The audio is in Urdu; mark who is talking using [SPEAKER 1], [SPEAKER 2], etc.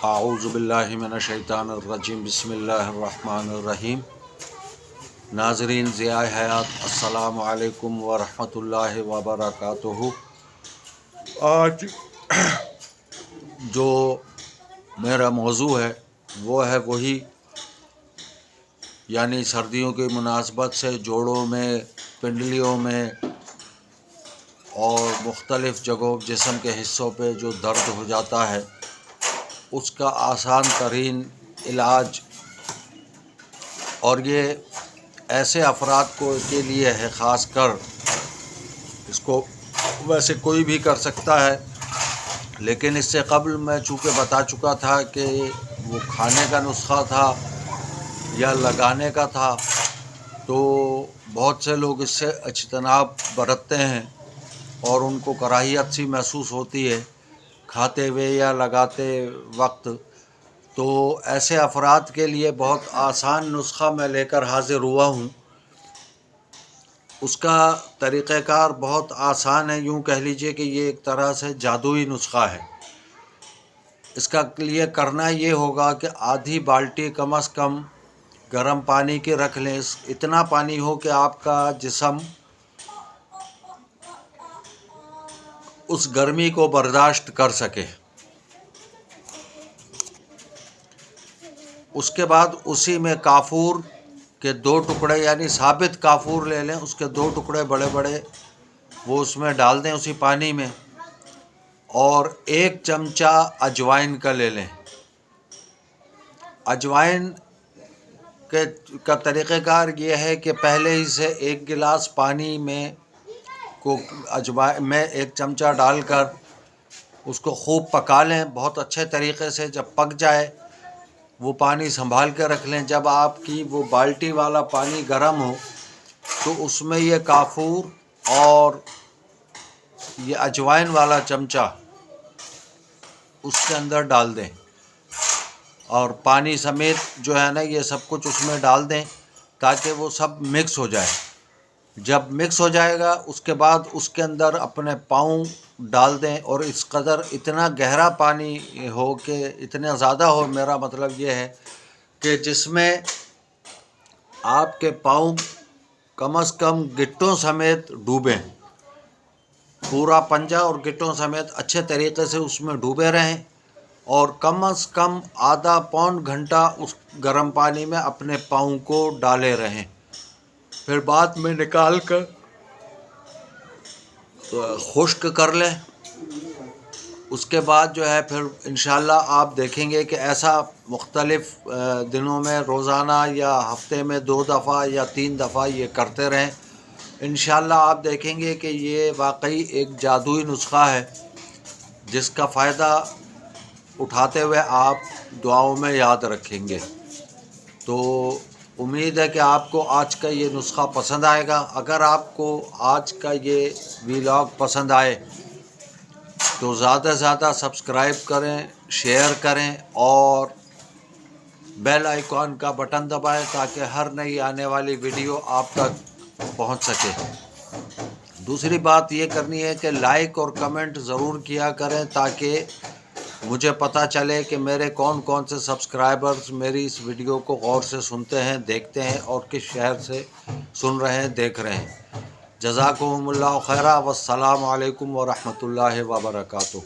[SPEAKER 1] اعوذ باللہ من الشیطان الرجیم بسم اللہ الرحمن الرحیم۔ ناظرین ضیاء حیات، السلام علیکم ورحمۃ اللہ وبرکاتہ۔ آج جو میرا موضوع ہے وہ ہے یعنی سردیوں کی مناسبت سے جوڑوں میں، پنڈلیوں میں اور مختلف جگہوں جسم کے حصوں پہ جو درد ہو جاتا ہے اس کا آسان ترین علاج، اور یہ ایسے افراد کے لیے ہے، خاص کر اس کو ویسے کوئی بھی کر سکتا ہے، لیکن اس سے قبل میں چونکہ بتا چکا تھا کہ وہ کھانے کا نسخہ تھا یا لگانے کا تھا، تو بہت سے لوگ اس سے اجتناب برتتے ہیں اور ان کو کراہیت سی محسوس ہوتی ہے کھاتے ہوئے یا لگاتے وقت۔ تو ایسے افراد کے لیے بہت آسان نسخہ میں لے کر حاضر ہوا ہوں۔ اس کا طریقہ کار بہت آسان ہے، یوں کہہ لیجئے کہ یہ ایک طرح سے جادوئی نسخہ ہے۔ اس کا لیے کرنا یہ ہوگا کہ آدھی بالٹی کم از کم گرم پانی کی رکھ لیں، اتنا پانی ہو کہ آپ کا جسم اس گرمی کو برداشت کر سکے۔ اس کے بعد اسی میں کافور کے 2 ٹکڑے، یعنی ثابت کافور لے لیں، اس کے 2 ٹکڑے بڑے بڑے وہ اس میں ڈال دیں اسی پانی میں، اور 1 چمچہ اجوائن کا لے لیں۔ اجوائن کا طریقہ کار یہ ہے کہ پہلے ہی سے 1 گلاس پانی میں اجوائن میں 1 چمچہ ڈال کر اس کو خوب پکا لیں بہت اچھے طریقے سے۔ جب پک جائے وہ پانی سنبھال کے رکھ لیں۔ جب آپ کی وہ بالٹی والا پانی گرم ہو تو اس میں یہ کافور اور یہ اجوائن والا چمچہ اس کے اندر ڈال دیں، اور پانی سمیت جو ہے نا یہ سب کچھ اس میں ڈال دیں تاکہ وہ سب مکس ہو جائے۔ جب مکس ہو جائے گا اس کے بعد اس کے اندر اپنے پاؤں ڈال دیں، اور اس قدر اتنا گہرا پانی ہو کہ اتنا زیادہ ہو، میرا مطلب یہ ہے کہ جس میں آپ کے پاؤں کم از کم گٹوں سمیت ڈوبیں، پورا پنجہ اور گٹوں سمیت اچھے طریقے سے اس میں ڈوبے رہیں، اور کم از کم آدھا پون گھنٹہ اس گرم پانی میں اپنے پاؤں کو ڈالے رہیں۔ پھر بعد میں نکال کر خشک کر لیں۔ اس کے بعد جو ہے پھر انشاءاللہ آپ دیکھیں گے کہ ایسا مختلف دنوں میں روزانہ یا ہفتے میں 2 دفعہ یا 3 دفعہ یہ کرتے رہیں۔ انشاءاللہ آپ دیکھیں گے کہ یہ واقعی ایک جادوئی نسخہ ہے جس کا فائدہ اٹھاتے ہوئے آپ دعاؤں میں یاد رکھیں گے۔ تو امید ہے کہ آپ کو آج کا یہ نسخہ پسند آئے گا۔ اگر آپ کو آج کا یہ ویلاگ پسند آئے تو زیادہ سے زیادہ سبسکرائب کریں، شیئر کریں اور بیل آئیکن کا بٹن دبائیں تاکہ ہر نئی آنے والی ویڈیو آپ تک پہنچ سکے۔ دوسری بات یہ کرنی ہے کہ لائک اور کمنٹ ضرور کیا کریں تاکہ مجھے پتہ چلے کہ میرے کون سے سبسکرائبرز میری اس ویڈیو کو غور سے سنتے ہیں، دیکھتے ہیں، اور کس شہر سے سن رہے ہیں، دیکھ رہے ہیں۔ جزاکم اللہ خیرا، والسلام علیکم ورحمۃ اللہ وبرکاتہ۔